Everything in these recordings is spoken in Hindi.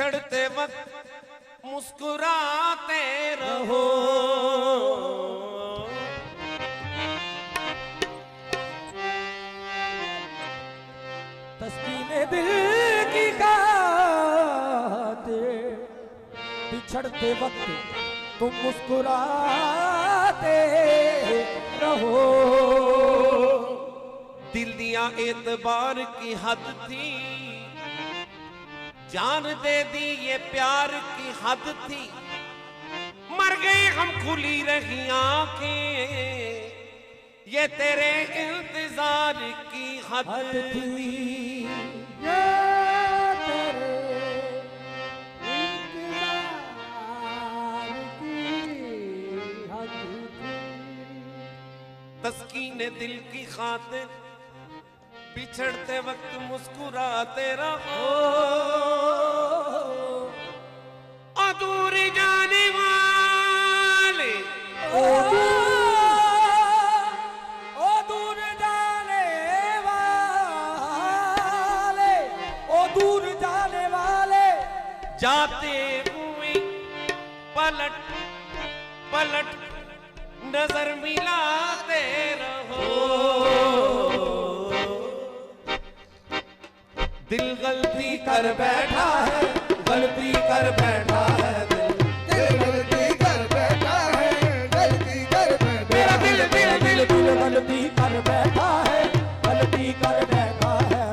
बिछड़ते वक्त मुस्कुराते रहो। तस्कीने दिल की खातिर बिछड़ते वक्त तुम मुस्कुराते रहो। दिल दिया एतबार की हद थी, जान दे दी ये प्यार की हद थी। मर गए हम खुली रही आंखें, ये तेरे इंतजार की हद थी। ये तेरे इंतजार की हद थी। तस्कीने दिल की खातिर बिछड़ते वक्त मुस्कुराते रहो। दूर जाने वाले दूर जाने वाले दूर जाने वाले जाते हुए पलट पलट नजर मिलाते रहो। दिल गलती कर बैठा है, गलती कर बैठा है दिल गलती कर बैठा है, गलती कर बैठा मेरा दिल दिल दिल दिल गलती कर बैठा है, गलती कर बैठा है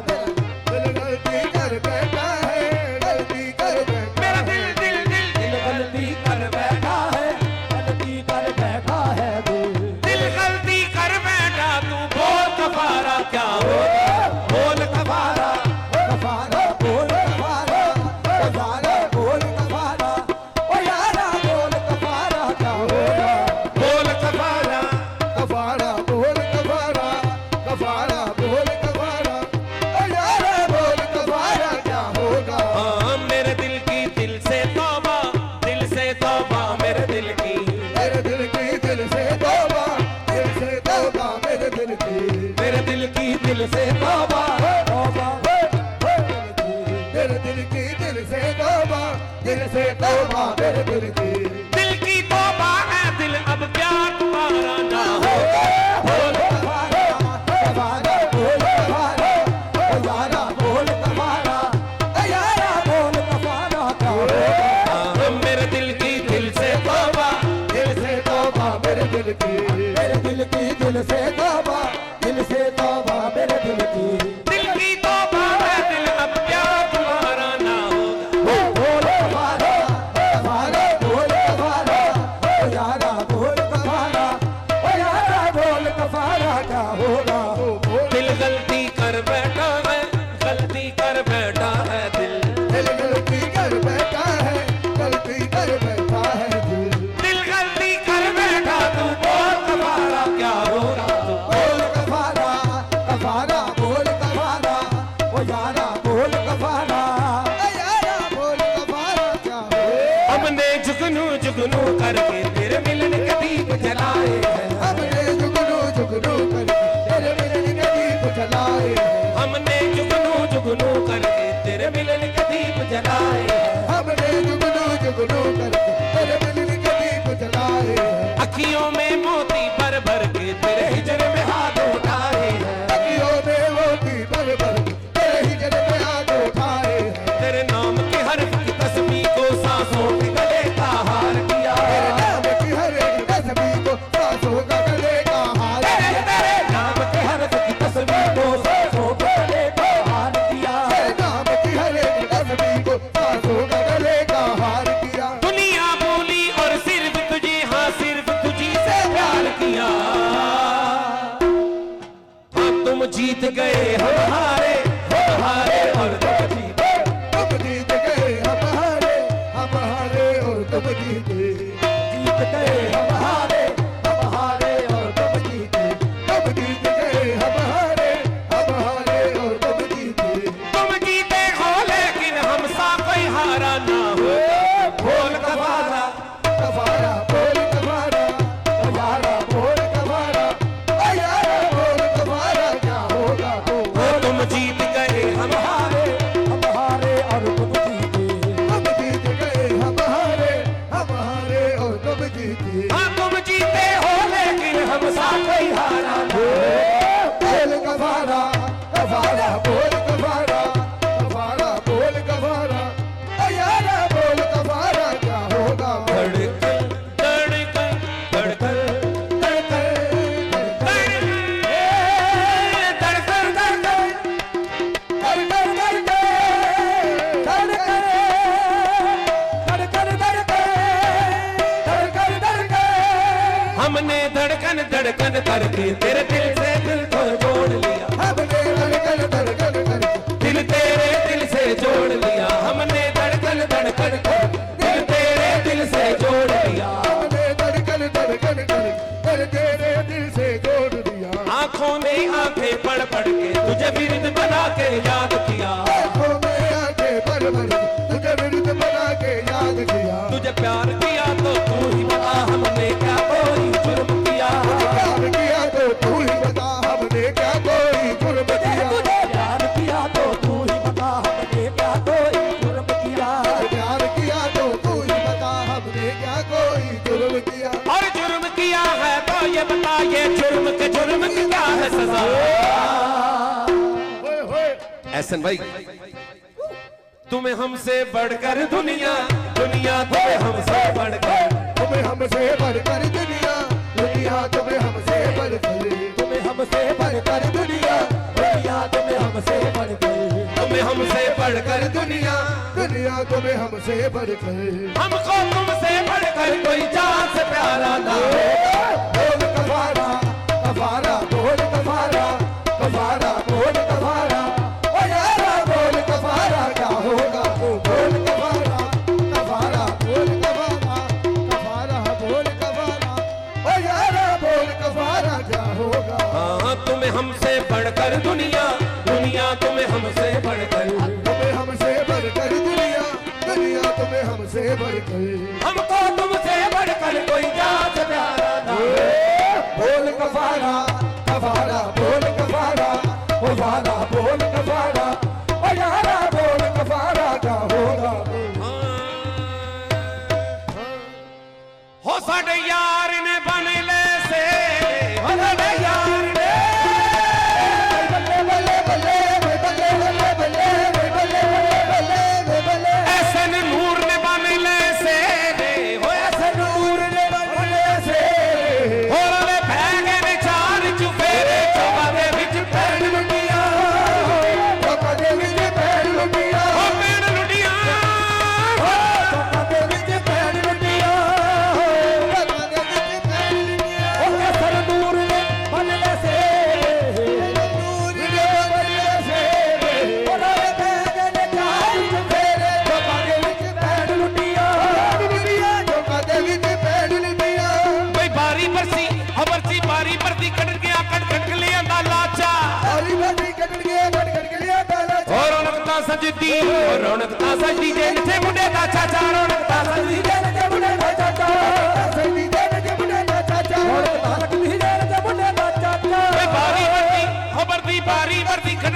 दिल गलती कर बैठा है, गलती कर बैठा मेरा दिल दिल दिल दिल गलती कर बैठा है, गलती कर बैठा है दिल दिल गलती कर बैठा। तू बोल कफारा क्या होगा, बोल कफारा कफारा बोल कफारा कफारा बोल कफारा ओ यारा बोल कफारा क्या होगा। बोल कफारा कफारा बोल कफारा कफारा बोल कफारा ओ यारा बोल कफारा क्या होगा। हाँ मेरे दिल की दिल से तौबा, दिल से तौबा मेरे दिल की, मेरे दिल की दिल से तौबा, दिल से तौबा मेरे दिल की, मेरे दिल की दिल से तौबा तौबा मेरे दिल की दिल से तौबा, दिल से तौबा मेरे दिल की। दिल की तौबा है दिल अब प्यार तुम्हारा ना हो। बोल कफारा कफारा बोल कफारा ओ यारा बोल कफारा ओ यारा बोल कफारा क्या होगा। हाँ मेरे दिल की दिल से तौबा, दिल से तौबा मेरे दिल की, मेरे दिल की दिल से तौबा, दिल से तौबा मेरे दिल की। दिल की तौबा है दिल अब प्यार तुम्हारा ना होगा। बोल कफारा कफारा बोल कफारा ओ यारा बोल कफारा ओ यारा बोल कफारा क्या होगा। दिल गलती कर बैठा है, गलती कर बैठा है दिल दिल गलती कर बैठा है, गलती कर बैठा है दिल। दिल गलती कर बैठा। तू बोल कफारा क्या होगा। तू बोल कफारा कफारा बोल कफारा ओ यारा बोल कफारा ओ यारा बोल कफारा क्या होगा। हमने जुगनू जुगनू करके तेरे मिलन के दीप जलाए हैं। हमने जुगनू जुगनू करके तेरे मिलन के दीप जलाए हैं। हमने जुगनू जुगनू करके तेरे मिलन के दीप जलाए हैं। हमने जुगनू जुगनू करके तेरे मिलन के दीप जलाए हैं। अखियों में मोती भर भर के तेरे हिजर में हाथ उठाए हैं। अखियों में मोती भर भर के तेरे हिजर में हाथ उठाए हैं। तेरे नाम के हर्फ की तस्वीर को सांसों के गले का हार किया। तेरे नाम की हर एक तस्वीर को सांसों का गले का हार तेरे नाम के हर्फ की तस्वीर को सांसों के गले का हार किया। तेरे हमने धड़कन धड़कन करके तेरे दिल से दिल को जोड़ लिया, हमने धड़कन धड़कन करके दिल तेरे दिल से जोड़ लिया, हमने धड़कन धड़कन कर दिल तेरे दिल से जोड़ लिया, हमने धड़कन धड़कन करके तेरे दिल से जोड़ दिया। आंखों में आंखें पढ़ पढ़ के तुझे विरुद्ध बना के याद किया, आंखों में आंखें भर भर तुझे विरुद्ध बना के याद किया। तुझे प्यार किया तो तू ही बता हमने क्या कोई जुर्म किया, प्यार किया तो तू ही बता हमने क्या कोई जुर्म किया। प्यार किया तो तू ही बता हमने क्या कोई जुर्म किया। प्यार किया तो तू ही बता हमने क्या कोई जुर्म किया। और जुर्म किया है तो ये बता ये जुर्म के जुर्म की क्या है सजा। होए होए एहसन भाई, तुम्हें हमसे बढ़कर दुनिया, दुनिया तुम्हें हमसे बढ़कर, तुम्हें हमसे बढ़कर दुनिया, दुनिया तुम्हें हमसे बढ़कर, तुम्हें हमसे बढ़कर दुनिया, दुनिया तुम्हें हमसे बढ़कर, तुम्हें हमसे बढ़कर दुनिया, दुनिया तुम्हें हमसे बढ़कर। हमको तुमसे बढ़कर कोई जान से प्यारा ना हो। बोल कफारा कफारा बोल कफारा कफारा बोल कफारा ओ यारा बोल कफारा क्या होगा। बोल कफारा कफारा बोल कफारा कफारा बोल कफारा ओ यारा बोल कफारा क्या होगा। हाँ तुम्हें हमसे बढ़कर दुनिया, दुनिया तुम्हें हमसे बढ़कर, तुम्हें हमसे बढ़कर दुनिया, दुनिया तुम्हें हमसे बढ़कर। हमको तुमसे बढ़कर कोई जान से प्यारा ना हो। बोल कफारा कफारा बोल कफारा ओ यारा बोल कफारा ओ यारा बोल कफारा क्या होगा। हो साडे यार ने बन ले से, हो साडे यार ने बल्ले बल्ले बल्ले बल्ले बल्ले बल्ले बल्ले बल्ले बल्ले एहसन नूर ने बन ले से, हो एहसन नूर ने बन ले से, हो रे भैगे ने चार चुफेरे चौबारे विच पैर लुटिया, चौका दे विच पैर लुटिया, हो पैर लुटिया, चौका दे विच पैर लुटिया, चौका दे विच पैर लुटिया। ओ कैसर दूर ने बनले से, नूर ने बल्ले से ओ रे कहने ने चार चुफेरे चौका दे विच पैर लुटिया, लुटिया, चौका दे विच पैर लुटिया। कोई बारी बरसी हबरसी बारी बरसी कट गया कट ले आंदा लाचा, सारी बाती कट गया कट के लिया डाला हो रौनक ता सजदी, हो रौनक ता सजदी जे थे मुंडे दा चाचा, रौनक ता सजदी जे थे मुंडे दा चाचा, सही देने के बुढ़े का चाचा। तारक भी देर के मुंडे दा चाचा, कोई बारी बरसी हबरसी बारी बरसी कट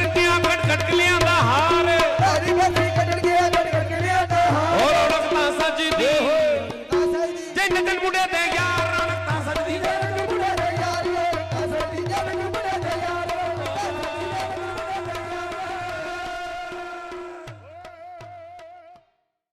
ले आंदा हार, सारी बाती कट गया कट के लिया डाला। हो रौनक ता सजदी सही जे थे मुंडे दे यार,